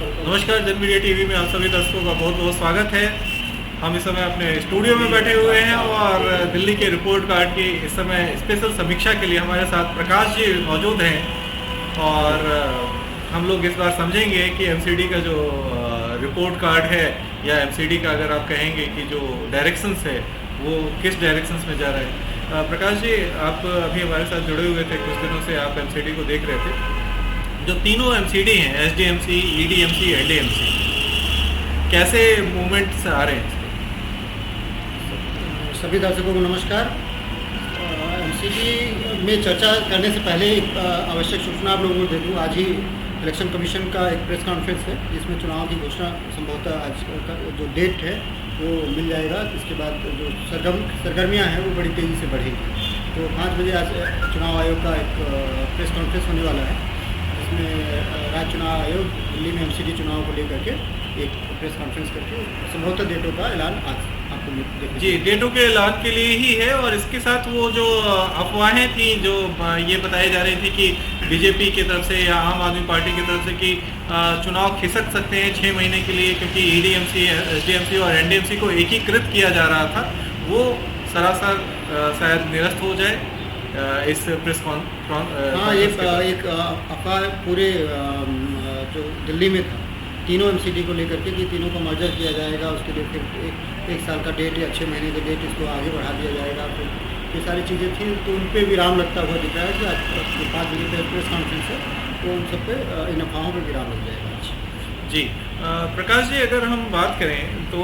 नमस्कार, जन media TV में आप सभी दर्शकों का बहुत बहुत स्वागत है। हम इस समय अपने स्टूडियो में बैठे हुए हैं और दिल्ली के रिपोर्ट कार्ड की इस समय स्पेशल समीक्षा के लिए हमारे साथ प्रकाश जी मौजूद हैं। और हम लोग इस बार समझेंगे कि एमसीडी का जो रिपोर्ट कार्ड है या एमसीडी का अगर आप कहेंगे कि जो डायरेक्शंस है वो किस डायरेक्शंस में जा रहा है। प्रकाश जी, आप अभी हमारे साथ जुड़े हुए थे, कुछ दिनों से आप एमसीडी को देख रहे थे। जो तीनों एमसीडी हैं, एसडीएमसी, ईडीएमसी, एलडीएमसी, कैसे मूवमेंट्स आ रहे हैं? सभी दर्शकों को नमस्कार। एमसीडी में चर्चा करने से पहले एक आवश्यक सूचना आप लोगों को दे दूँ। आज ही इलेक्शन कमीशन का एक प्रेस कॉन्फ्रेंस है जिसमें चुनाव की घोषणा संभवतः आज का जो डेट है वो मिल जाएगा। इसके बाद जो सरगर्मियाँ हैं वो बड़ी तेज़ी से बढ़ेंगी। तो 5 बजे आज चुनाव आयोग का एक प्रेस कॉन्फ्रेंस होने वाला है, जिसमें राज्य चुनाव आयोग दिल्ली में एमसीडी चुनाव को लेकर के एक प्रेस कॉन्फ्रेंस करके संभवतः डेटों का ऐलान आज आपको देखने जी, डेटों के ऐलान के लिए ही है। और इसके साथ वो जो अफवाहें थी जो ये बताई जा रही थी कि बीजेपी की तरफ से या आम आदमी पार्टी की तरफ से कि चुनाव खिसक सकते हैं 6 महीने के लिए, क्योंकि ईडीएमसी, एसडीएमसी और एनडीएमसी को एकीकृत किया जा रहा था, वो सरासर शायद निरस्त हो जाए इस प्रेस हाँ, ये एक अफवाह पूरे जो दिल्ली में था तीनों एमसीडी को लेकर के कि तीनों को मर्जर किया जाएगा, उसके लिए फिर एक साल का डेट या 6 महीने का डेट इसको आगे बढ़ा दिया जाएगा। तो ये सारी चीज़ें थी, तो उन पर विराम लगता हुआ दिख रहा है कि आज 5 बजे पर प्रेस कॉन्फ्रेंस है, तो उन सब पे इन अफवाहों पर विराम लग जाएगा आज। जी, प्रकाश जी, अगर हम बात करें तो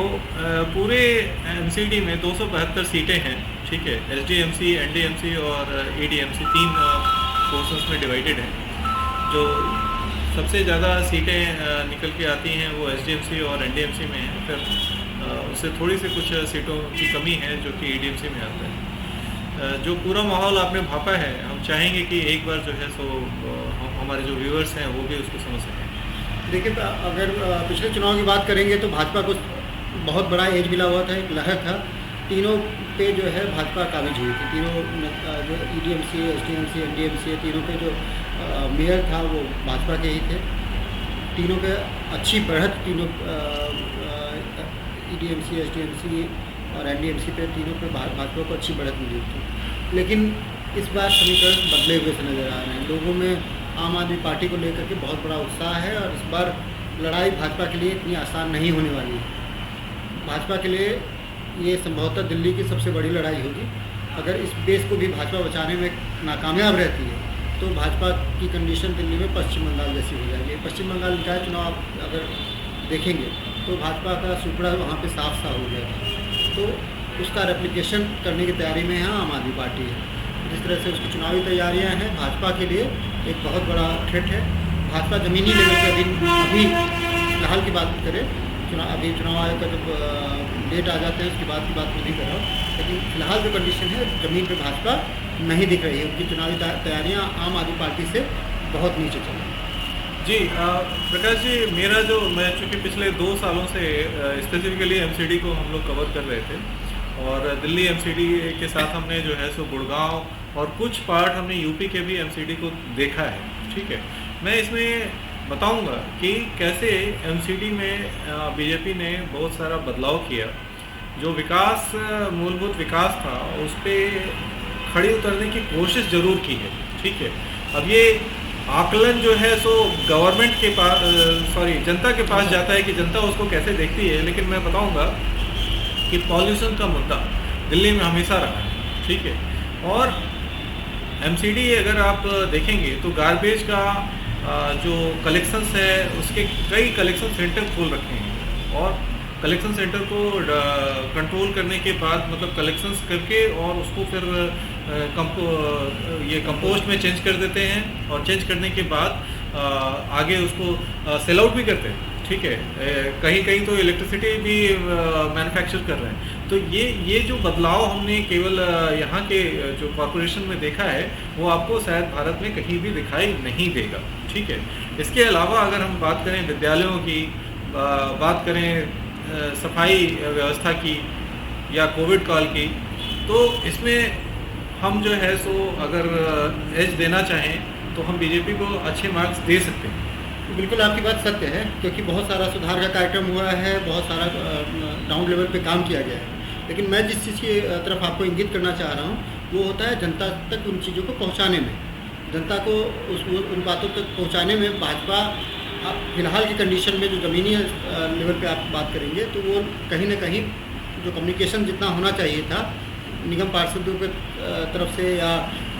पूरे एमसीडी में 272 सीटें हैं, ठीक है। एसडीएमसी, एनडीएमसी और ईडीएमसी 3 पोर्शंस में डिवाइडेड हैं। जो सबसे ज़्यादा सीटें निकल के आती हैं वो एसडीएमसी और एनडीएमसी में हैं। फिर उससे थोड़ी सी कुछ सीटों की कमी है जो कि ईडीएमसी में आता है। जो पूरा माहौल आपने भापा है, हम चाहेंगे कि एक बार जो है सो हमारे जो व्यूअर्स हैं वो भी उसको समझ सकें। देखिए, अगर पिछले चुनाव की बात करेंगे तो भाजपा को बहुत बड़ा एज मिला हुआ था, एक लहर था। तीनों पे जो है भाजपा काबिज हुई थी। तीनों जो ईडीएमसी, एसडीएमसी, एनडीएमसी, तीनों पे जो मेयर था वो भाजपा के ही थे। तीनों पे अच्छी बढ़त, तीनों ईडीएमसी, एसडीएमसी और एनडीएमसी पे तीनों पे भाजपा को अच्छी बढ़त मिली थी। लेकिन इस बार समीकरण बदले हुए से नज़र आ रहे हैं। लोगों में आम आदमी पार्टी को लेकर के बहुत बड़ा उत्साह है और इस बार लड़ाई भाजपा के लिए इतनी आसान नहीं होने वाली है। भाजपा के लिए ये संभवतः दिल्ली की सबसे बड़ी लड़ाई होगी। अगर इस बेस को भी भाजपा बचाने में नाकामयाब रहती है तो भाजपा की कंडीशन दिल्ली में पश्चिम बंगाल जैसी हो जाएगी। पश्चिम बंगाल निकाय चुनाव अगर देखेंगे तो भाजपा का सुपड़ा वहाँ पे साफ साफ हो जाएगा। तो उसका रेप्लिकेशन करने की तैयारी में है आम आदमी पार्टी है। जिस तरह से उसकी चुनावी तैयारियाँ हैं, भाजपा के लिए एक बहुत बड़ा थ्रेट है। भाजपा ज़मीनी लेवल पर अभी फिलहाल की बात करें, अभी चुनाव आयोग का जब डेट आ जाते हैं उसके बाद की बात नहीं कर रहा हूँ, लेकिन फिलहाल जो कंडीशन है ज़मीन पे भाजपा नहीं दिख रही है। उनकी चुनावी तैयारियां आम आदमी पार्टी से बहुत नीचे चल रही हैं। जी, प्रकाश जी, मैं चूँकि पिछले 2 सालों से स्पेसिफिकली एमसीडी को हम लोग कवर कर रहे थे और दिल्ली एमसीडी के साथ हमने जो है सो गुड़गांव और कुछ पार्ट हमने यूपी के भी एमसीडी को देखा है, ठीक है। मैं इसमें बताऊंगा कि कैसे एमसीडी में बीजेपी ने बहुत सारा बदलाव किया। जो विकास, मूलभूत विकास था, उस पर खड़ी उतरने की कोशिश जरूर की है, ठीक है। अब ये आकलन जो है सो गवर्नमेंट के पास, जनता के पास जाता है कि जनता उसको कैसे देखती है। लेकिन मैं बताऊंगा कि पॉल्यूशन का मुद्दा दिल्ली में हमेशा रहा है, ठीक है। और एमसीडी अगर आप देखेंगे तो गार्बेज का जो कलेक्शंस है उसके कई कलेक्शन सेंटर खोल रखे हैं और कलेक्शन सेंटर को कंट्रोल करने के बाद, मतलब कलेक्शंस करके और उसको फिर कंपोस्ट में चेंज कर देते हैं और चेंज करने के बाद आगे उसको सेल आउट भी करते हैं, ठीक है। कहीं कहीं तो इलेक्ट्रिसिटी भी मैन्युफैक्चर कर रहे हैं। तो ये जो बदलाव हमने केवल यहाँ के जो कॉरपोरेशन में देखा है वो आपको शायद भारत में कहीं भी दिखाई नहीं देगा, ठीक है। इसके अलावा अगर हम बात करें विद्यालयों की, बात करें सफाई व्यवस्था की या कोविड काल की, तो इसमें हम जो है सो अगर एज देना चाहें तो हम बीजेपी को अच्छे मार्क्स दे सकते हैं। बिल्कुल आपकी बात सत्य है, क्योंकि बहुत सारा सुधार का कार्यक्रम हुआ है, बहुत सारा ग्राउंड लेवल पे काम किया गया है। लेकिन मैं जिस चीज़ की तरफ आपको इंगित करना चाह रहा हूँ, वो होता है जनता तक उन चीज़ों को पहुँचाने में। जनता को उन बातों तक पहुँचाने में भाजपा अब फिलहाल की कंडीशन में जो ज़मीनी लेवल पे आप बात करेंगे, तो वो कहीं न कहीं जो कम्युनिकेशन जितना होना चाहिए था निगम पार्षदों के तरफ से या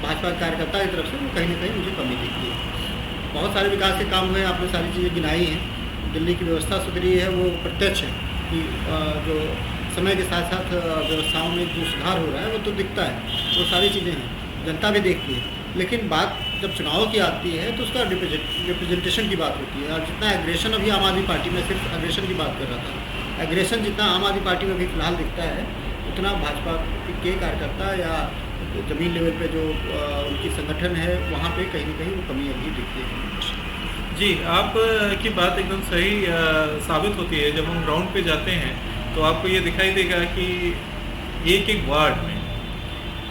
भाजपा कार्यकर्ता की तरफ से, वो कहीं न कहीं मुझे कमी दिखती है। बहुत सारे विकास के काम हुए, आपने सारी चीज़ें गिनाई हैं। दिल्ली की व्यवस्था सुधरी है, वो प्रत्यक्ष है कि जो समय के साथ साथ व्यवस्थाओं में जो सुधार हो रहा है वो तो दिखता है, वो सारी चीज़ें हैं, जनता भी देखती है। लेकिन बात जब चुनाव की आती है तो उसका रिप्रेजेंटेशन की बात होती है। और जितना एग्रेशन अभी आम आदमी पार्टी में, सिर्फ एग्रेशन की बात कर रहा था, एग्रेशन जितना आम आदमी पार्टी में अभी फिलहाल दिखता है, उतना भाजपा के कार्यकर्ता या ज़मीन लेवल पे जो उनकी संगठन है, वहाँ पे कहीं ना कहीं वो कमी अभी दिखती है। जी, आप की बात एकदम सही साबित होती है। जब हम ग्राउंड पे जाते हैं तो आपको ये दिखाई देगा कि एक एक वार्ड में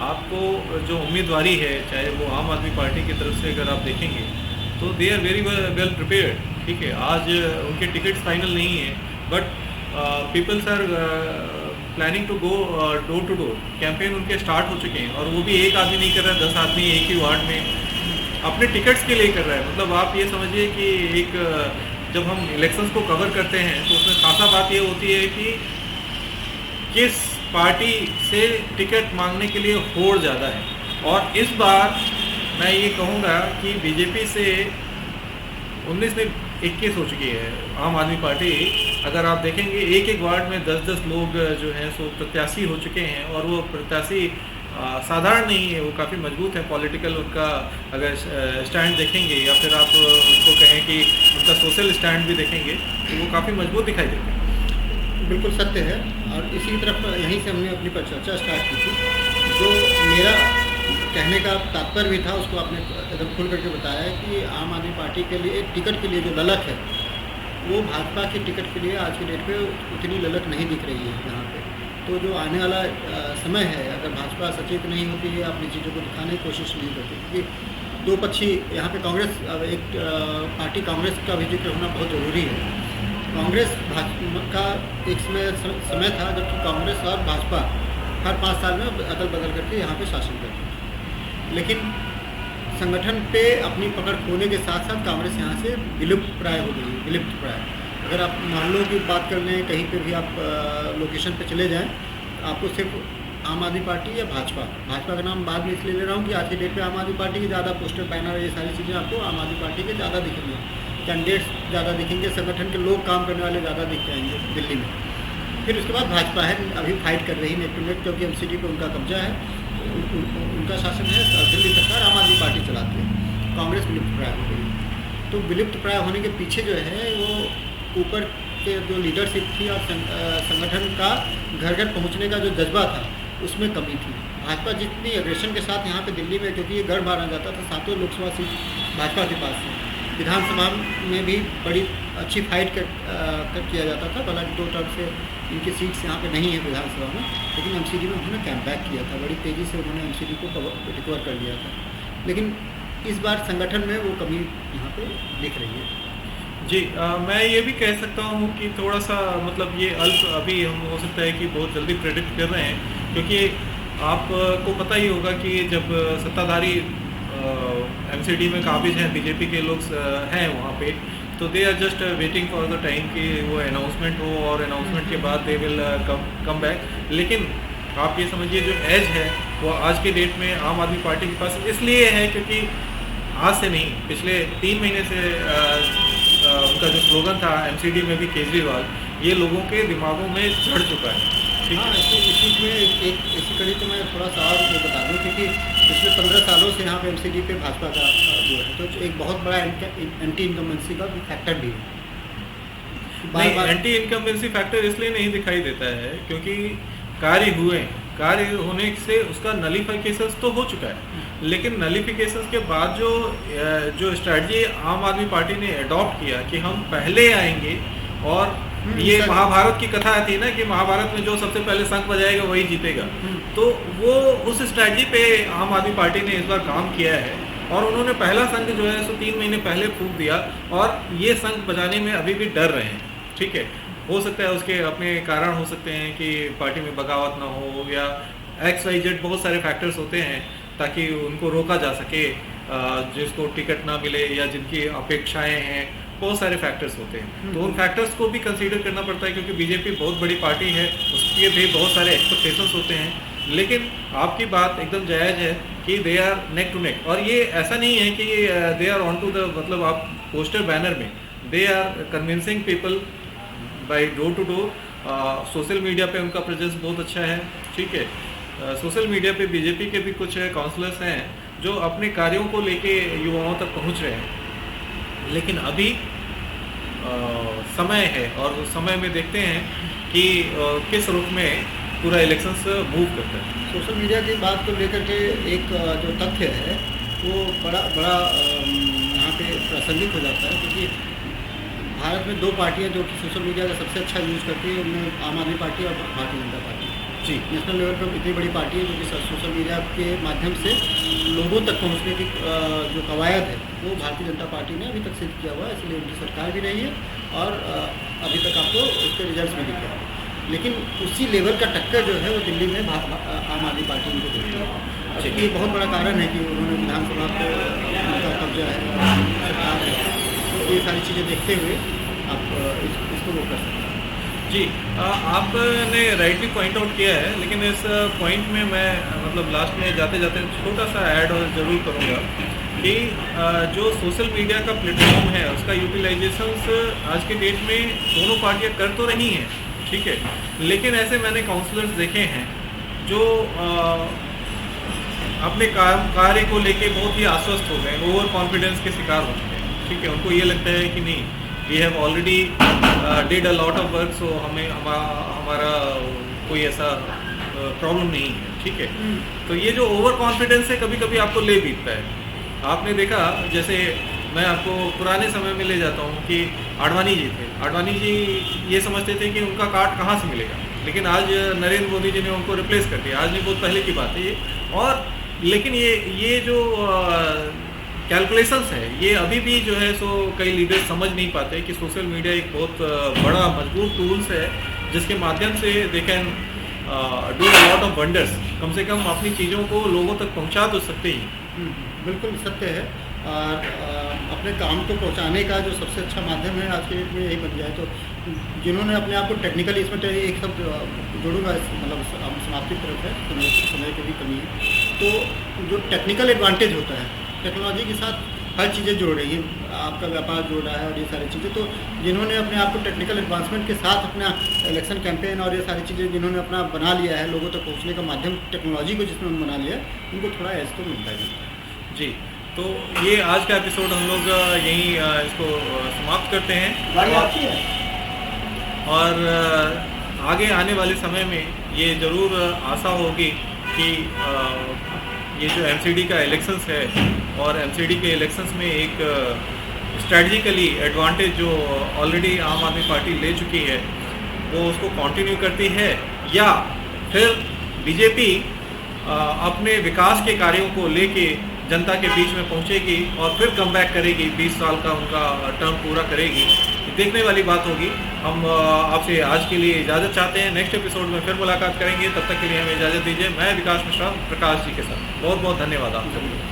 आपको जो उम्मीदवारी है, चाहे वो आम आदमी पार्टी की तरफ से अगर आप देखेंगे तो they are very well prepared. ठीक है, आज उनके टिकट्स फाइनल नहीं है, but peoples are planning to go door to door. Campaign उनके स्टार्ट हो चुके हैं, और वो भी एक आदमी नहीं कर रहा है, 10 आदमी एक ही वार्ड में अपने टिकट्स के लिए कर रहा है। मतलब आप ये समझिए कि एक जब हम इलेक्शंस को कवर करते हैं तो उसमें खासा बात ये होती है कि किस पार्टी से टिकट मांगने के लिए होड़ ज़्यादा है। और इस बार मैं ये कहूँगा कि बीजेपी से 19 में 21 हो चुकी है आम आदमी पार्टी। अगर आप देखेंगे एक एक वार्ड में 10-10 लोग जो हैं सो प्रत्याशी हो चुके हैं, और वो प्रत्याशी साधारण नहीं है, वो काफ़ी मजबूत है। पॉलिटिकल उनका अगर स्टैंड देखेंगे, या फिर आप उसको कहें कि उनका सोशल स्टैंड भी देखेंगे, तो वो काफ़ी मजबूत दिखाई देते हैं। बिल्कुल सत्य है, और इसी तरफ यहीं से हमने अपनी परिचर्चा स्टार्ट की थी। जो मेरा कहने का तात्पर्य भी था, उसको आपने एकदम खुल करके बताया है कि आम आदमी पार्टी के लिए टिकट के लिए जो ललक है, वो भाजपा के टिकट के लिए आज के डेट पे उतनी ललक नहीं दिख रही है यहाँ पे। तो जो आने वाला समय है, अगर भाजपा सचेत नहीं होती है, अपनी चीज़ों को दिखाने की कोशिश नहीं करती, क्योंकि दो पक्षी यहाँ पे कांग्रेस, एक पार्टी कांग्रेस का भी जिक्र होना बहुत ज़रूरी है। कांग्रेस भाजपा का एक समय था जबकि कांग्रेस और भाजपा हर 5 साल में अदल बदल करके यहाँ पे शासन करती थी, लेकिन संगठन पे अपनी पकड़ खोने के साथ साथ कांग्रेस यहाँ से विलुप्त प्राय हो गई, विलुप्त प्राय। अगर आप मोहल्लों की बात कर लें, कहीं पे भी आप लोकेशन पे चले जाएं, आपको सिर्फ आम आदमी पार्टी या भाजपा का नाम बाद में इसलिए ले रहा हूँ कि आज के डेट पे आम आदमी पार्टी के ज़्यादा पोस्टर, बैनर, ये सारी चीज़ें आपको आम आदमी पार्टी के ज़्यादा दिखेंगे, कैंडिडेट्स ज़्यादा दिखेंगे, संगठन के लोग काम करने वाले ज़्यादा दिख जाएंगे दिल्ली में। फिर उसके बाद भाजपा है, अभी फाइट कर रही नेक टू नेक, क्योंकि एमसीडी पे उनका कब्जा है, उनका शासन है, दिल्ली सरकार आम आदमी पार्टी चलाती है। कांग्रेस विलुप्त प्राय हो गई। तो विलुप्त प्राय होने के पीछे जो है वो ऊपर के जो लीडरशिप थी और संगठन का घर घर पहुंचने का जो जज्बा था, उसमें कमी थी। भाजपा जितनी एग्रेशन के साथ यहाँ पे दिल्ली में, क्योंकि ये गढ़ माना जाता था, 7 लोकसभा सीट भाजपा के पास थी, विधानसभा में भी बड़ी अच्छी फाइट किया जाता था। हालांकि 2 टर्म से इनकी सीट्स यहाँ पे नहीं है विधानसभा में, लेकिन एमसीडी में उन्होंने कैम बैक किया था, बड़ी तेज़ी से उन्होंने एमसीडी को रिकवर कर लिया था। लेकिन इस बार संगठन में वो कमी यहाँ पे दिख रही है। जी, मैं ये भी कह सकता हूँ कि थोड़ा सा मतलब ये अल्प अभी हम हो सकता है कि बहुत जल्दी प्रेडिक्ट कर रहे हैं, क्योंकि आपको पता ही होगा कि जब सत्ताधारी एमसीडी में काबिज हैं, बीजेपी के लोग हैं वहाँ पे, तो they are just waiting for the time कि वो अनाउंसमेंट हो, और अनाउंसमेंट के बाद दे विल कम बैक। लेकिन आप ये समझिए जो एज है वो आज के डेट में आम आदमी पार्टी के पास इसलिए है क्योंकि आज से नहीं, पिछले 3 महीने से उनका जो स्लोगन था एमसीडी में भी केजरीवाल, ये लोगों के दिमागों में चढ़ चुका है। ठीक है, इस चीज़ में एक इसी कड़ी तो मैं थोड़ा सा और बता दूँ, क्योंकि पिछले 15 सालों से यहाँ पे एमसीडी पे भाजपा का जो है, तो एक बहुत बड़ा एंटी इनकम्बेंसी का भी फैक्टर भी है। नहीं, एंटी इनकम्बेंसी फैक्टर इसलिए नहीं दिखाई देता है क्योंकि कार्य होने से उसका नलिफिकेशन तो हो चुका है, लेकिन नलिफिकेशन के बाद जो स्ट्रैटेजी आम आदमी पार्टी ने अडॉप्ट किया कि हम पहले आएंगे, और ये महाभारत की कथा थी ना कि महाभारत में जो सबसे पहले शंख बजाएगा वही जीतेगा, तो वो उस स्ट्रैटेजी पे आम आदमी पार्टी ने इस बार काम किया है। और उन्होंने पहला शंख जो है सो 3 महीने पहले फूंक दिया, और ये शंख बजाने में अभी भी डर रहे हैं। ठीक है, हो सकता है उसके अपने कारण हो सकते हैं कि पार्टी में बगावत ना हो, या XYZ बहुत सारे फैक्टर्स होते हैं ताकि उनको रोका जा सके, जिसको टिकट ना मिले या जिनकी अपेक्षाएं हैं, बहुत सारे फैक्टर्स होते हैं। तो उन फैक्टर्स को भी कंसीडर करना पड़ता है, क्योंकि बीजेपी बहुत बड़ी पार्टी है, उसके भी बहुत सारे एक्सपेक्टेशंस होते हैं। लेकिन आपकी बात एकदम जायज़ है कि they are neck to neck, और ये ऐसा नहीं है कि they are on to the, मतलब आप पोस्टर बैनर में, they are convincing people by door to door. Social media पे उनका प्रेजेंस बहुत अच्छा है। ठीक है, सोशल मीडिया पे बीजेपी के भी कुछ काउंसलर्स हैं जो अपने कार्यों को लेके युवाओं तक पहुंच रहे हैं। लेकिन अभी समय है, और उस समय में देखते हैं कि किस रुख में पूरा इलेक्शंस मूव करता है। सोशल मीडिया की बात को लेकर के एक जो तथ्य है वो बड़ा यहाँ पे प्रासंगिक हो जाता है, क्योंकि भारत में 2 पार्टियां जो कि सोशल मीडिया का सबसे अच्छा यूज़ करती है, उनमें आम आदमी पार्टी और भारतीय जनता पार्टी। जी, नेशनल लेवल पर इतनी बड़ी पार्टी है जो कि सोशल मीडिया के माध्यम से लोगों तक पहुंचने की जो कवायद है वो भारतीय जनता पार्टी ने अभी तक सिद्ध किया हुआ है, इसलिए उनकी सरकार भी रही है और अभी तक आपको उसके रिजल्ट्स भी दिख रहे हैं। लेकिन उसी लेवल का टक्कर जो है वो दिल्ली में आम आदमी पार्टी उनको देती है। ये बहुत बड़ा कारण है कि उन्होंने विधानसभा पे उनका कब्जा है, सरकार है, तो ये सारी चीज़ें देखते हुए आप इसको वो कर सकते हैं। जी, आपने राइटली पॉइंट आउट किया है, लेकिन इस पॉइंट में मैं मतलब लास्ट में जाते जाते छोटा सा ऐड और ज़रूर करूँगा कि जो सोशल मीडिया का प्लेटफॉर्म है उसका यूटिलाइजेशंस आज के डेट में दोनों पार्टियां कर तो रही हैं। ठीक है, लेकिन ऐसे मैंने काउंसलर्स देखे हैं जो अपने कार्य को लेके बहुत ही आश्वस्त हो गए, ओवर कॉन्फिडेंस के शिकार हो चुके हैं। ठीक है, उनको ये लगता है कि नहीं, we have already did a lot of work, so हमारा कोई ऐसा प्रॉब्लम नहीं है। ठीक है, तो ये जो ओवर कॉन्फिडेंस है कभी कभी आपको ले बीतता है। आपने देखा, जैसे मैं आपको पुराने समय में ले जाता हूँ कि आडवाणी जी थे। आडवाणी जी ये समझते थे कि उनका कार्ड कहाँ से मिलेगा, लेकिन आज नरेंद्र मोदी जी ने उनको रिप्लेस कर दिया। आज नहीं, बहुत पहले की बात है ये। और लेकिन ये जो कैलकुलेशंस है, ये अभी भी जो है सो कई लीडर्स समझ नहीं पाते कि सोशल मीडिया एक बहुत बड़ा मजबूत टूल्स है जिसके माध्यम से they can do a lot of wonders. कम से कम अपनी चीज़ों को लोगों तक पहुंचा तो सकते ही। बिल्कुल सत्य है, और अपने काम को पहुंचाने का जो सबसे अच्छा माध्यम है आज के डेट में यही बन जाए। तो जिन्होंने अपने आप को टेक्निकली, इसमें एक शब्द जोड़ूंगा, मतलब समाप्ति की तरफ है, समय की भी कमी है, तो जो टेक्निकल एडवांटेज होता है, टेक्नोलॉजी के साथ हर चीज़ें जोड़ रही है, आपका व्यापार जोड़ रहा है और ये सारी चीज़ें। तो जिन्होंने अपने आप को टेक्निकल एडवांसमेंट के साथ अपना इलेक्शन कैंपेन और ये सारी चीज़ें जिन्होंने अपना बना लिया है, लोगों तक पहुंचने का माध्यम टेक्नोलॉजी को जिसमें बना लिया है, उनको थोड़ा एज तो मिलता ही है। जी, तो ये आज का एपिसोड हम लोग यहीं इसको समाप्त करते हैं, और आगे आने वाले समय में ये ज़रूर आशा होगी कि ये जो एमसीडी का इलेक्शंस है, और एमसीडी के इलेक्शंस में एक स्ट्रेटजिकली एडवांटेज जो ऑलरेडी आम आदमी पार्टी ले चुकी है, वो उसको कंटिन्यू करती है, या फिर बीजेपी अपने विकास के कार्यों को लेके जनता के बीच में पहुंचेगी और फिर कम बैक करेगी, 20 साल का उनका टर्म पूरा करेगी। देखने वाली बात होगी। हम आपसे आज के लिए इजाज़त चाहते हैं, नेक्स्ट एपिसोड में फिर मुलाकात करेंगे। तब तक के लिए हमें इजाज़त दीजिए। मैं विकास मिश्रा प्रकाश जी के साथ बहुत बहुत धन्यवाद आप सभी।